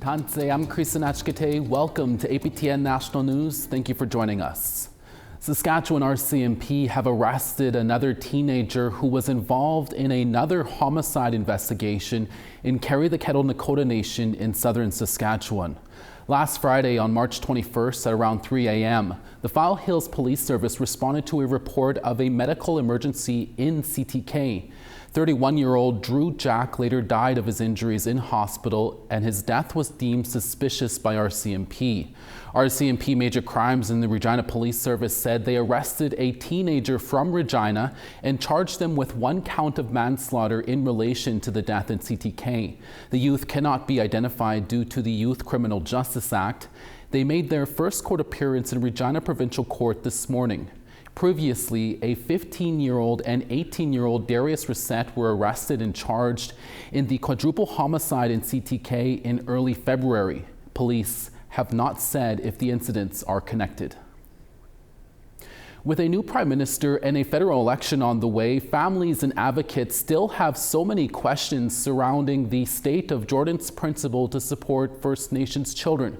Tanse, I'm Krisanachkate. Welcome to APTN National News. Thank you for joining us. Saskatchewan RCMP have arrested another teenager who was involved in another homicide investigation in the Kettle Nakoda Nation in southern Saskatchewan. Last Friday, on March 21st at around 3 a.m., the File Hills Police Service responded to a report of a medical emergency in CTK. 31-year-old Drew Jack later died of his injuries in hospital, and his death was deemed suspicious by RCMP. RCMP Major Crimes in the Regina Police Service said they arrested a teenager from Regina and charged them with 1 count of manslaughter in relation to the death in CTK. The youth cannot be identified due to the Youth Criminal Justice Act. They made their first court appearance in Regina Provincial Court this morning. Previously, a 15-year-old and 18-year-old Darius Reset were arrested and charged in the quadruple homicide in CTK in early February. Police have not said if the incidents are connected. With a new Prime Minister and a federal election on the way, families and advocates still have so many questions surrounding the state of Jordan's principle to support First Nations children.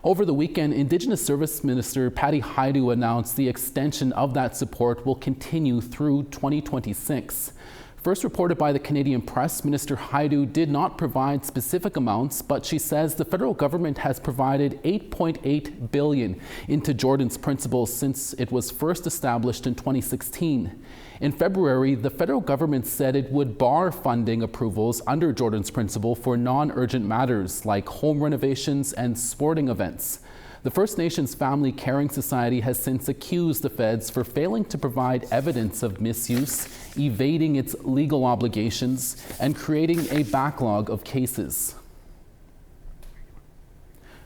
Over the weekend, Indigenous Service Minister Patty Hajdu announced the extension of that support will continue through 2026. First reported by the Canadian Press, Minister Hajdu did not provide specific amounts, but she says the federal government has provided $8.8 billion into Jordan's principles since it was first established in 2016. In February, the federal government said it would bar funding approvals under Jordan's principle for non-urgent matters like home renovations and sporting events. The First Nations Family Caring Society has since accused the feds for failing to provide evidence of misuse, evading its legal obligations, and creating a backlog of cases.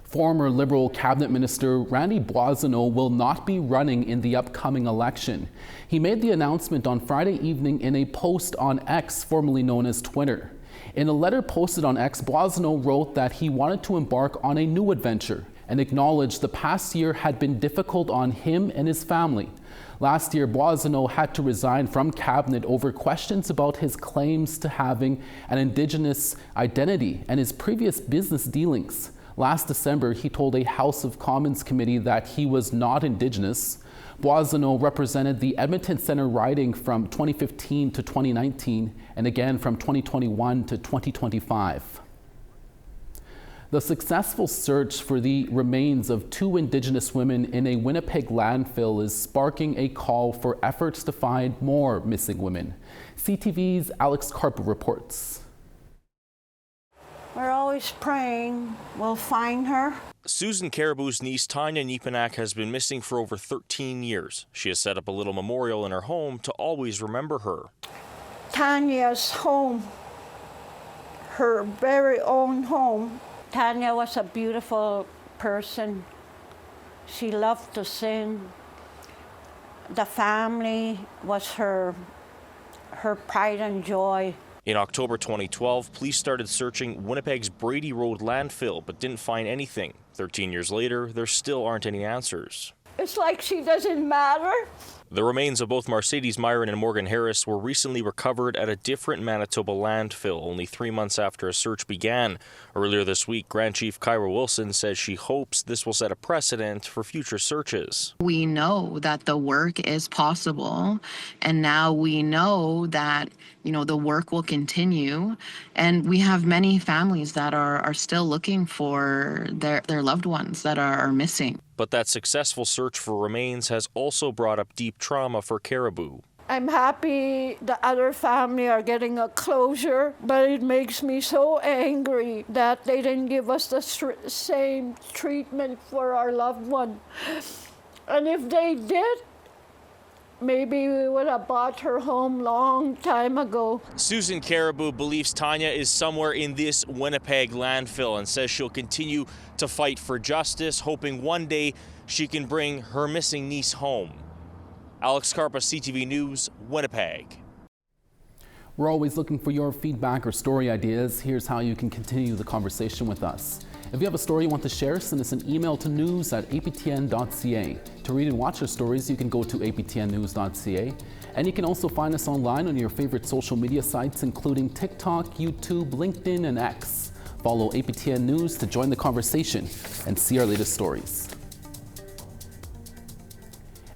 Former Liberal Cabinet Minister Randy Boissonnault will not be running in the upcoming election. He made the announcement on Friday evening in a post on X, formerly known as Twitter. In a letter posted on X, Boissonnault wrote that he wanted to embark on a new adventure and acknowledged the past year had been difficult on him and his family. Last year, Boissonnault had to resign from cabinet over questions about his claims to having an Indigenous identity and his previous business dealings. Last December, he told a House of Commons committee that he was not Indigenous. Boissonnault represented the Edmonton Centre riding from 2015 to 2019 and again from 2021 to 2025. The successful search for the remains of 2 Indigenous women in a Winnipeg landfill is sparking a call for efforts to find more missing women. CTV's Alex Carper reports. We're always praying we'll find her. Susan Caribou's niece Tanya Nipanak has been missing for over 13 years. She has set up a little memorial in her home to always remember her. Tanya's home, her very own home. Tanya was a beautiful person. She loved to sing. The family was her pride and joy. In October 2012, police started searching Winnipeg's Brady Road landfill, but didn't find anything. 13 years later, there still aren't any answers. It's like she doesn't matter. The remains of both Mercedes Myron and Morgan Harris were recently recovered at a different Manitoba landfill only 3 months after a search began. Earlier this week, Grand Chief Kyra Wilson says she hopes this will set a precedent for future searches. We know that the work is possible, and now we know that the work will continue, and we have many families that are still looking for their loved ones that are missing. But that successful search for remains has also brought up deep trauma for Caribou. I'm happy the other family are getting a closure, but it makes me so angry that they didn't give us the same treatment for our loved one. And if they did, maybe we would have bought her home long time ago. Susan Caribou believes Tanya is somewhere in this Winnipeg landfill and says she'll continue to fight for justice, hoping one day she can bring her missing niece home. Alex Carpa, CTV News, Winnipeg. We're always looking for your feedback or story ideas. Here's how you can continue the conversation with us. If you have a story you want to share, send us an email to news@aptn.ca. To read and watch our stories, you can go to aptnnews.ca. And you can also find us online on your favorite social media sites, including TikTok, YouTube, LinkedIn, and X. Follow APTN News to join the conversation and see our latest stories.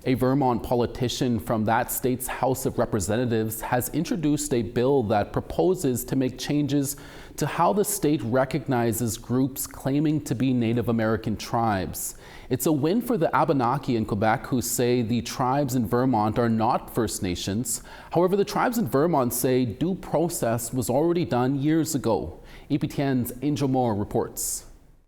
A Vermont politician from that state's House of Representatives has introduced a bill that proposes to make changes to how the state recognizes groups claiming to be Native American tribes. It's a win for the Abenaki in Quebec, who say the tribes in Vermont are not First Nations. However, the tribes in Vermont say due process was already done years ago. APTN's Angel Moore reports.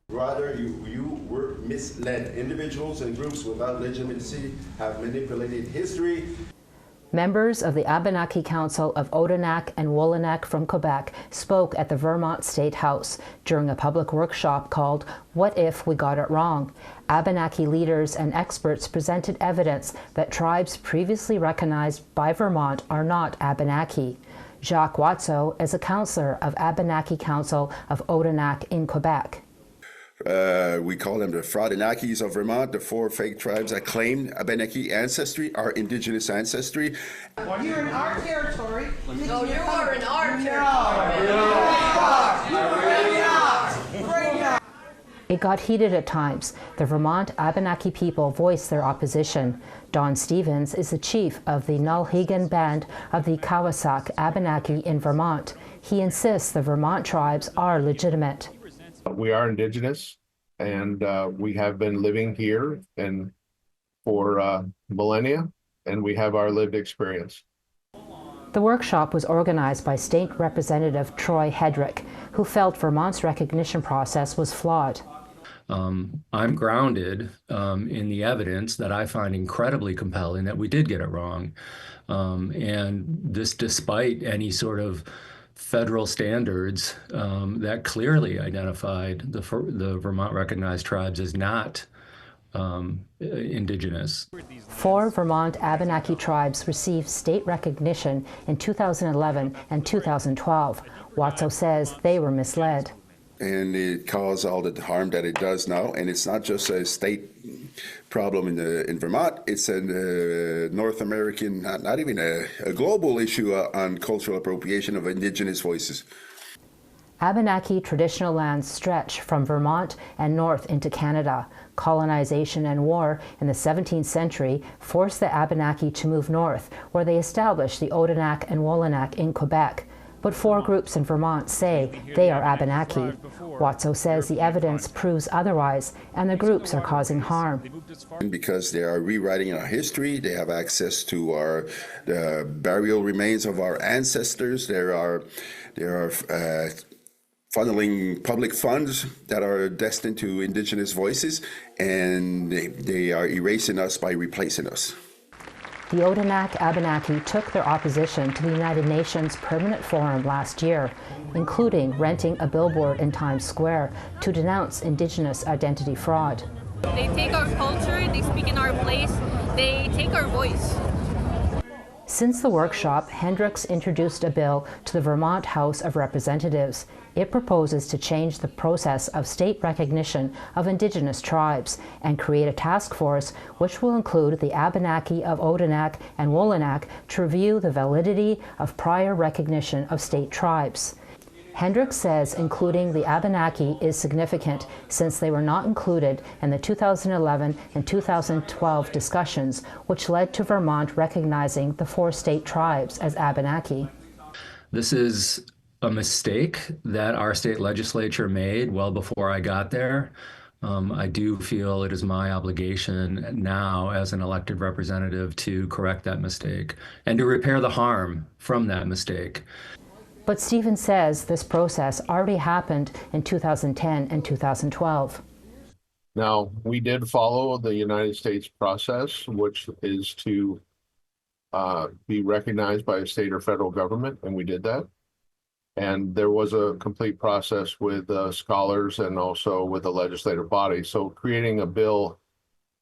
Rather, you were misled. Individuals and groups without legitimacy have manipulated history. Members of the Abenaki Council of Odanak and Wolanak from Quebec spoke at the Vermont State House during a public workshop called What If We Got It Wrong? Abenaki leaders and experts presented evidence that tribes previously recognized by Vermont are not Abenaki. Jacques Watso is a councillor of Abenaki Council of Odanak in Quebec. We call them the Fraudinakis of Vermont, the 4 fake tribes that claim Abenaki ancestry, our Indigenous ancestry. You're in our territory. No, you are in our territory. It got heated at times. The Vermont Abenaki people voiced their opposition. Don Stevens is the chief of the Nulhegan Band of the Kawasak Abenaki in Vermont. He insists the Vermont tribes are legitimate. We are Indigenous, and we have been living here and for millennia, and we have our lived experience. The workshop was organized by State Representative Troy Hedrick, who felt Vermont's recognition process was flawed. I'm grounded in the evidence that I find incredibly compelling that we did get it wrong. And this despite any sort of federal standards that clearly identified the Vermont recognized tribes as not Indigenous. 4 Vermont Abenaki tribes received state recognition in 2011 and 2012. Watso says they were misled. And it caused all the harm that it does now. And it's not just a state problem in Vermont. It's a North American, not even a global issue on cultural appropriation of Indigenous voices. Abenaki traditional lands stretch from Vermont and north into Canada. Colonization and war in the 17th century forced the Abenaki to move north, where they established the Odanak and Wolanak in Quebec. But 4 groups in Vermont say they are Abenaki. Watso says the evidence proves otherwise, and the groups are causing harm. Because they are rewriting our history, they have access to the burial remains of our ancestors. They are funneling public funds that are destined to Indigenous voices, and they are erasing us by replacing us. The Odanak Abenaki took their opposition to the United Nations Permanent Forum last year, including renting a billboard in Times Square to denounce Indigenous identity fraud. They take our culture, they speak in our place, they take our voice. Since the workshop, Hendricks introduced a bill to the Vermont House of Representatives. It proposes to change the process of state recognition of Indigenous tribes and create a task force which will include the Abenaki of Odanak and Wolanak to review the validity of prior recognition of state tribes. Hendricks says including the Abenaki is significant since they were not included in the 2011 and 2012 discussions, which led to Vermont recognizing the 4 state tribes as Abenaki. This is a mistake that our state legislature made well before I got there. I do feel it is my obligation now as an elected representative to correct that mistake and to repair the harm from that mistake. But Stephen says this process already happened in 2010 and 2012. Now, we did follow the United States process, which is to be recognized by a state or federal government, and we did that. And there was a complete process with scholars and also with the legislative body. So creating a bill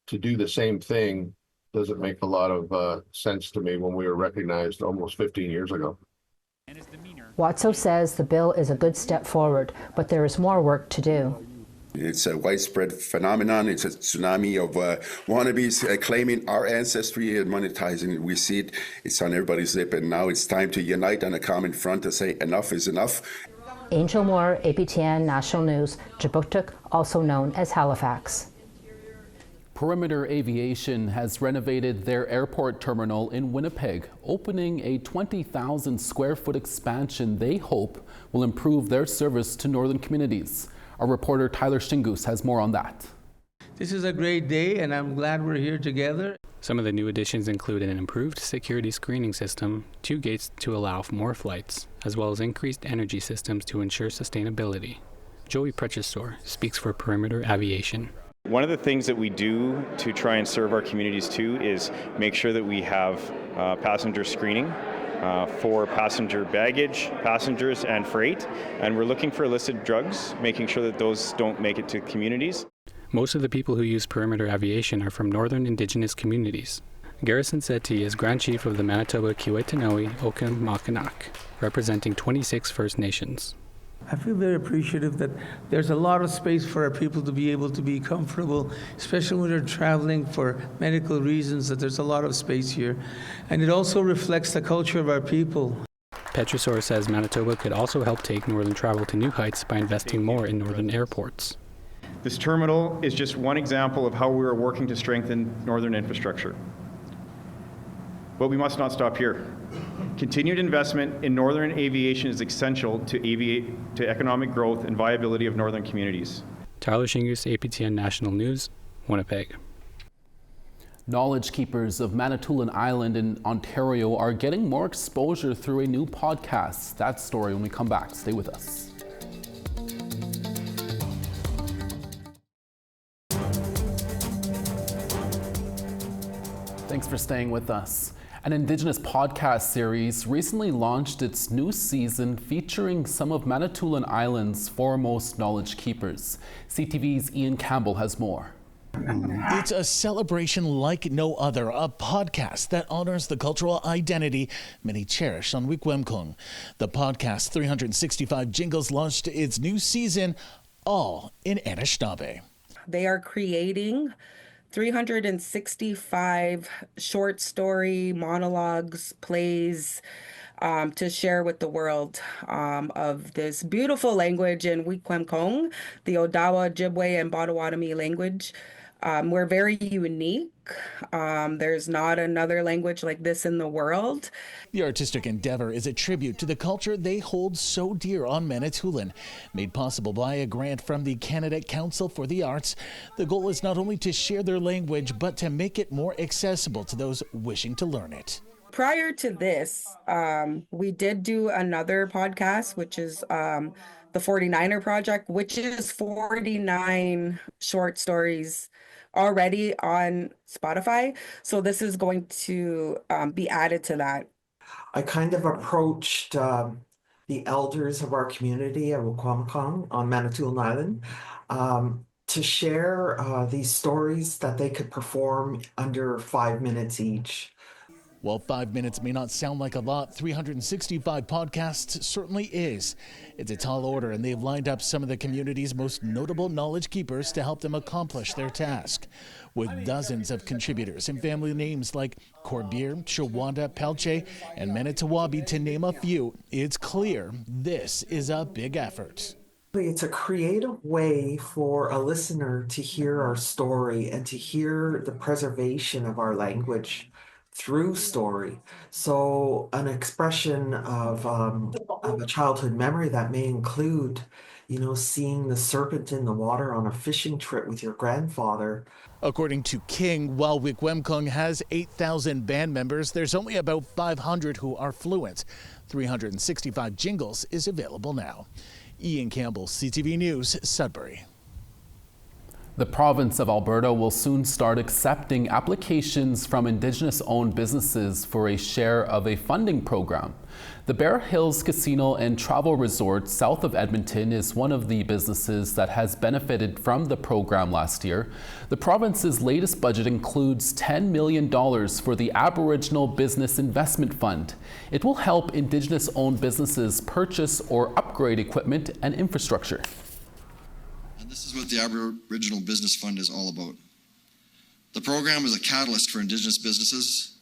to do the same thing doesn't make a lot of sense to me when we were recognized almost 15 years ago. Watso says the bill is a good step forward, but there is more work to do. It's a widespread phenomenon. It's a tsunami of wannabes claiming our ancestry and monetizing it. We see it. It's on everybody's lip, and now it's time to unite on a common front to say enough is enough. Angel Moore, APTN National News, Jabuktuk, also known as Halifax. Perimeter Aviation has renovated their airport terminal in Winnipeg, opening a 20,000 square foot expansion they hope will improve their service to northern communities. Our reporter Tyler Shingus has more on that. This is a great day and I'm glad we're here together. Some of the new additions include an improved security screening system, 2 gates to allow for more flights, as well as increased energy systems to ensure sustainability. Joey Prechisor speaks for Perimeter Aviation. One of the things that we do to try and serve our communities too is make sure that we have passenger screening for passenger baggage, passengers, and freight. And we're looking for illicit drugs, making sure that those don't make it to communities. Most of the people who use Perimeter Aviation are from northern Indigenous communities. Garrison Settee is Grand Chief of the Manitoba Kiiwetinoong Okinamak, representing 26 First Nations. I feel very appreciative that there's a lot of space for our people to be able to be comfortable, especially when they're traveling for medical reasons, that there's a lot of space here. And it also reflects the culture of our people. Petrisor says Manitoba could also help take northern travel to new heights by investing more in northern airports. This terminal is just one example of how we are working to strengthen northern infrastructure. But we must not stop here. Continued investment in northern aviation is essential to economic growth and viability of northern communities. Tyler Shingus, APTN National News, Winnipeg. Knowledge keepers of Manitoulin Island in Ontario are getting more exposure through a new podcast. That story when we come back. Stay with us. Thanks for staying with us. An Indigenous podcast series recently launched its new season featuring some of Manitoulin Island's foremost knowledge keepers. CTV's Ian Campbell has more. It's a celebration like no other, a podcast that honors the cultural identity many cherish on Wikwemkong. The podcast 365 Jingles launched its new season, all in Anishinaabe. They are creating 365 short story monologues, plays to share with the world of this beautiful language in Wikwemkong, the Odawa, Ojibwe, and Potawatomi language. We're very unique. There's not another language like this in the world. The artistic endeavor is a tribute to the culture they hold so dear on Manitoulin. Made possible by a grant from the Canada Council for the Arts, the goal is not only to share their language, but to make it more accessible to those wishing to learn it. Prior to this, we did do another podcast, which is the 49er Project, which is 49 short stories already on Spotify. So this is going to be added to that. I kind of approached the elders of our community at Wikwemkong on Manitoulin Island to share these stories that they could perform under 5 minutes each. While 5 minutes may not sound like a lot, 365 podcasts certainly is. It's a tall order, and they've lined up some of the community's most notable knowledge keepers to help them accomplish their task. With dozens of contributors and family names like Corbier, Shawanda, Pelche, and Manitowabi to name a few, it's clear this is a big effort. It's a creative way for a listener to hear our story and to hear the preservation of our language through story. So an expression of a childhood memory that may include, seeing the serpent in the water on a fishing trip with your grandfather. According to King, while Wikwemkong has 8,000 band members, there's only about 500 who are fluent. 365 Jingles is available now. Ian Campbell, CTV News, Sudbury. The province of Alberta will soon start accepting applications from Indigenous-owned businesses for a share of a funding program. The Bear Hills Casino and Travel Resort south of Edmonton is one of the businesses that has benefited from the program last year. The province's latest budget includes $10 million for the Aboriginal Business Investment Fund. It will help Indigenous-owned businesses purchase or upgrade equipment and infrastructure. This is what the Aboriginal Business Fund is all about. The program is a catalyst for Indigenous businesses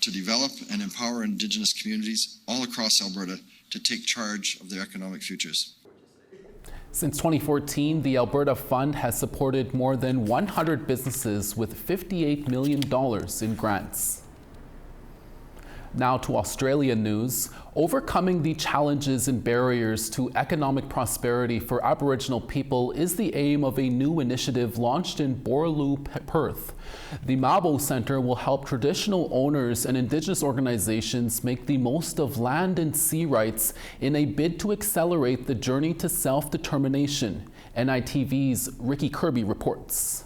to develop and empower Indigenous communities all across Alberta to take charge of their economic futures. Since 2014, the Alberta Fund has supported more than 100 businesses with $58 million in grants. Now to Australian news. Overcoming the challenges and barriers to economic prosperity for Aboriginal people is the aim of a new initiative launched in Boorloo, Perth. The Mabo Centre will help traditional owners and Indigenous organizations make the most of land and sea rights in a bid to accelerate the journey to self-determination. NITV's Ricky Kirby reports.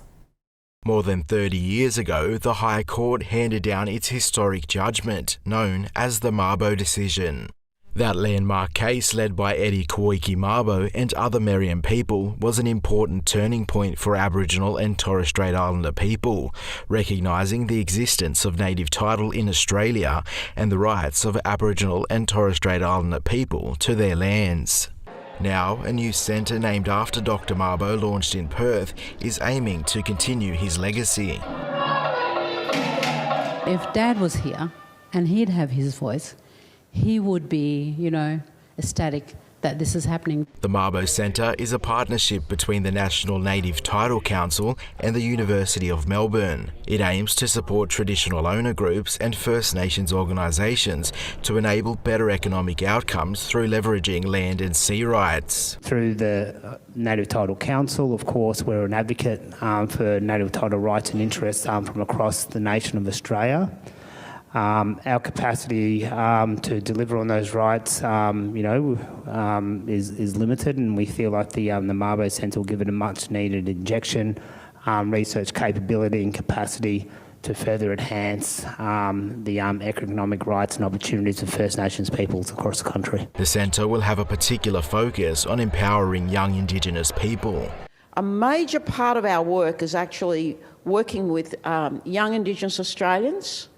More than 30 years ago, the High Court handed down its historic judgment, known as the Mabo decision. That landmark case, led by Eddie Kawiki Mabo and other Meriam people, was an important turning point for Aboriginal and Torres Strait Islander people, recognising the existence of native title in Australia and the rights of Aboriginal and Torres Strait Islander people to their lands. Now, a new centre named after Dr. Mabo, launched in Perth, is aiming to continue his legacy. If Dad was here and he'd have his voice, he would be, ecstatic that this is happening. The Mabo Centre is a partnership between the National Native Title Council and the University of Melbourne. It aims to support traditional owner groups and First Nations organisations to enable better economic outcomes through leveraging land and sea rights. Through the Native Title Council, of course, we're an advocate for native title rights and interests from across the nation of Australia. Our capacity to deliver on those rights, is limited, and we feel like the Mabo Centre will give it a much-needed injection, research capability and capacity to further enhance the economic rights and opportunities of First Nations peoples across the country. The centre will have a particular focus on empowering young Indigenous people. A major part of our work is actually working with young Indigenous Australians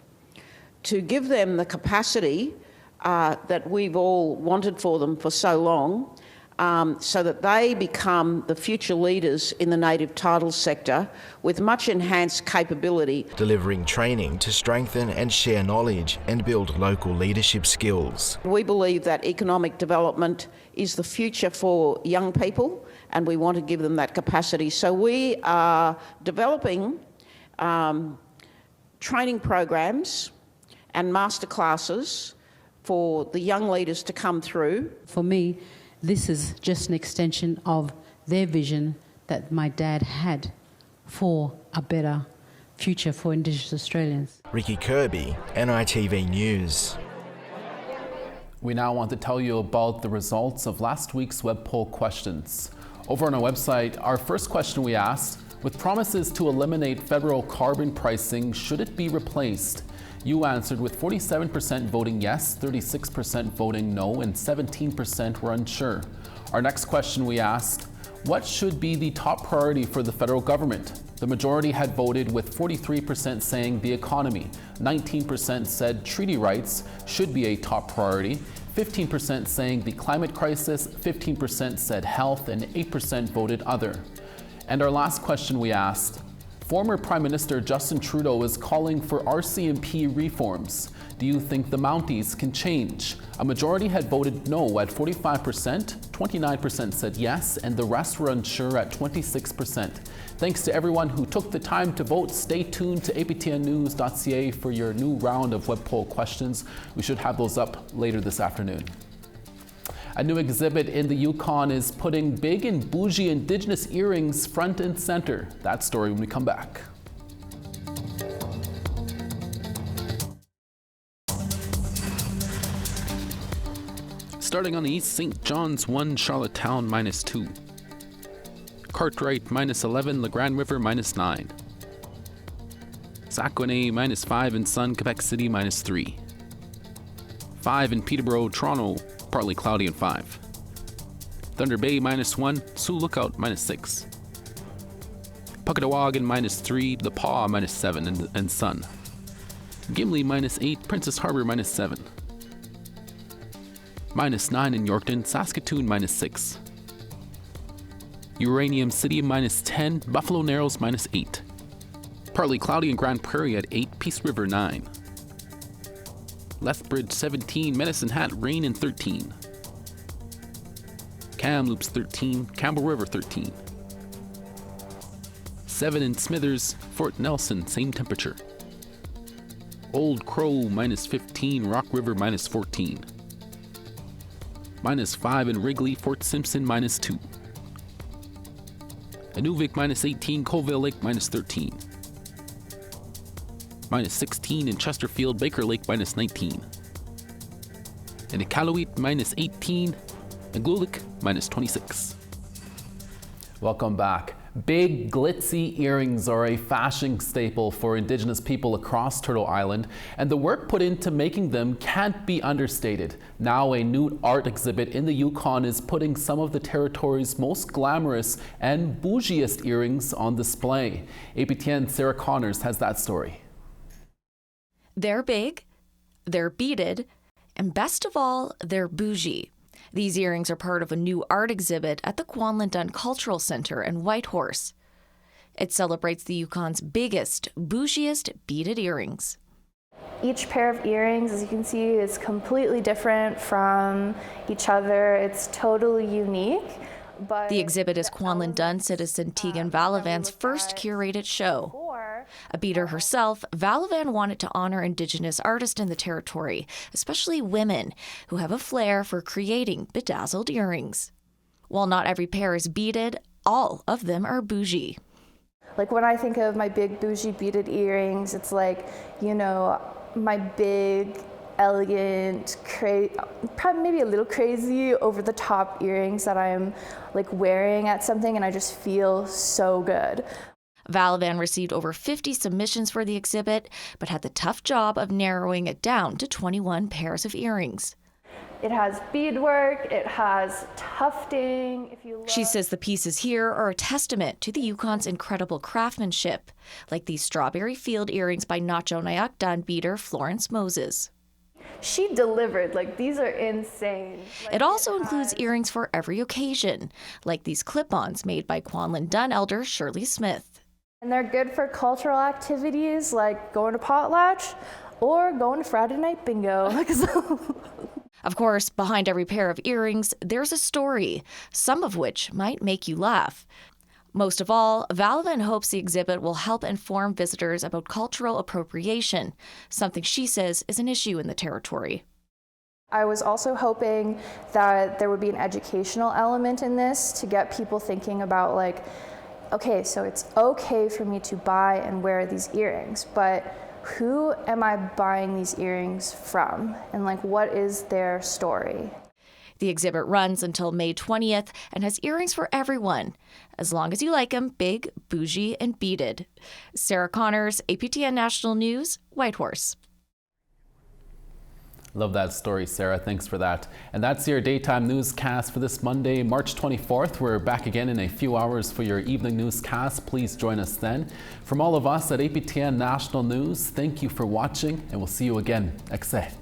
to give them the capacity that we've all wanted for them for so long, so that they become the future leaders in the native title sector with much enhanced capability. Delivering training to strengthen and share knowledge and build local leadership skills. We believe that economic development is the future for young people, and we want to give them that capacity. So we are developing training programs and masterclasses for the young leaders to come through. For me, this is just an extension of their vision that my dad had for a better future for Indigenous Australians. Ricky Kirby, NITV News. We now want to tell you about the results of last week's web poll questions. Over on our website, our first question we asked, with promises to eliminate federal carbon pricing, should it be replaced? You answered with 47% voting yes, 36% voting no, and 17% were unsure. Our next question we asked, what should be the top priority for the federal government? The majority had voted with 43% saying the economy, 19% said treaty rights should be a top priority, 15% saying the climate crisis, 15% said health, and 8% voted other. And our last question we asked, former Prime Minister Justin Trudeau is calling for RCMP reforms. Do you think the Mounties can change? A majority had voted no at 45%, 29% said yes, and the rest were unsure at 26%. Thanks to everyone who took the time to vote. Stay tuned to aptnnews.ca for your new round of web poll questions. We should have those up later this afternoon. A new exhibit in the Yukon is putting big and bougie Indigenous earrings front and center. That story when we come back. Starting on the east, St. John's 1, Charlottetown -2. Cartwright -11, La Grande River -9. Saguenay -5 and Sun, Quebec City -3. 5 in Peterborough, Toronto, partly cloudy and 5. Thunder Bay -1, Sioux Lookout -6. Puckatawagan -3, The Paw -7 and sun. Gimli -8, Princess Harbour -7. -9 in Yorkton, Saskatoon -6. Uranium City -10, Buffalo Narrows -8. Partly cloudy in Grand Prairie at 8, Peace River 9. Lethbridge 17, Medicine Hat rain and 13. Kamloops 13, Campbell River 13. 7 in Smithers, Fort Nelson, same temperature. Old Crow minus 15, Rock River minus 14. Minus 5 in Wrigley, Fort Simpson minus 2. Inuvik minus 18, Colville Lake minus 13. Minus 16 in Chesterfield, Baker Lake minus 19. In Iqaluit minus 18, and Glulik minus 26. Welcome back. Big glitzy earrings are a fashion staple for Indigenous people across Turtle Island, and the work put into making them can't be understated. Now a new art exhibit in the Yukon is putting some of the territory's most glamorous and bougiest earrings on display. APTN's Sarah Connors has that story. They're big, they're beaded, and best of all, they're bougie. These earrings are part of a new art exhibit at the Kwanlin Cultural Center in Whitehorse. It celebrates the Yukon's biggest, bougiest beaded earrings. Each pair of earrings, as you can see, is completely different from each other. It's totally unique. But the exhibit is Kwanlin Dun citizen Tegan Valavan's first curated show. A beader herself, Valavan wanted to honor Indigenous artists in the territory, especially women who have a flair for creating bedazzled earrings. While not every pair is beaded, all of them are bougie. Like when I think of my big bougie beaded earrings, it's like, you know, my big, elegant, probably maybe a little crazy, over the top earrings that I'm like wearing at something and I just feel so good. Valavan received over 50 submissions for the exhibit, but had the tough job of narrowing it down to 21 pairs of earrings. It has beadwork, it has tufting. She says the pieces here are a testament to the Yukon's incredible craftsmanship, like these strawberry field earrings by Nacho Nayakdan beader Florence Moses. She delivered, like these are insane. It also includes earrings for every occasion, like these clip-ons made by Kwanlin Dun elder Shirley Smith. And they're good for cultural activities like going to potlatch or going to Friday night bingo. Of course, behind every pair of earrings, there's a story, some of which might make you laugh. Most of all, Valavan hopes the exhibit will help inform visitors about cultural appropriation, something she says is an issue in the territory. I was also hoping that there would be an educational element in this to get people thinking about like, okay, so it's okay for me to buy and wear these earrings, but who am I buying these earrings from? And like, what is their story? The exhibit runs until May 20th and has earrings for everyone, as long as you like them big, bougie, and beaded. Sarah Connors, APTN National News, Whitehorse. Love that story, Sarah. Thanks for that. And that's your daytime newscast for this Monday, March 24th. We're back again in a few hours for your evening newscast. Please join us then. From all of us at APTN National News, thank you for watching, and we'll see you again. Excellent.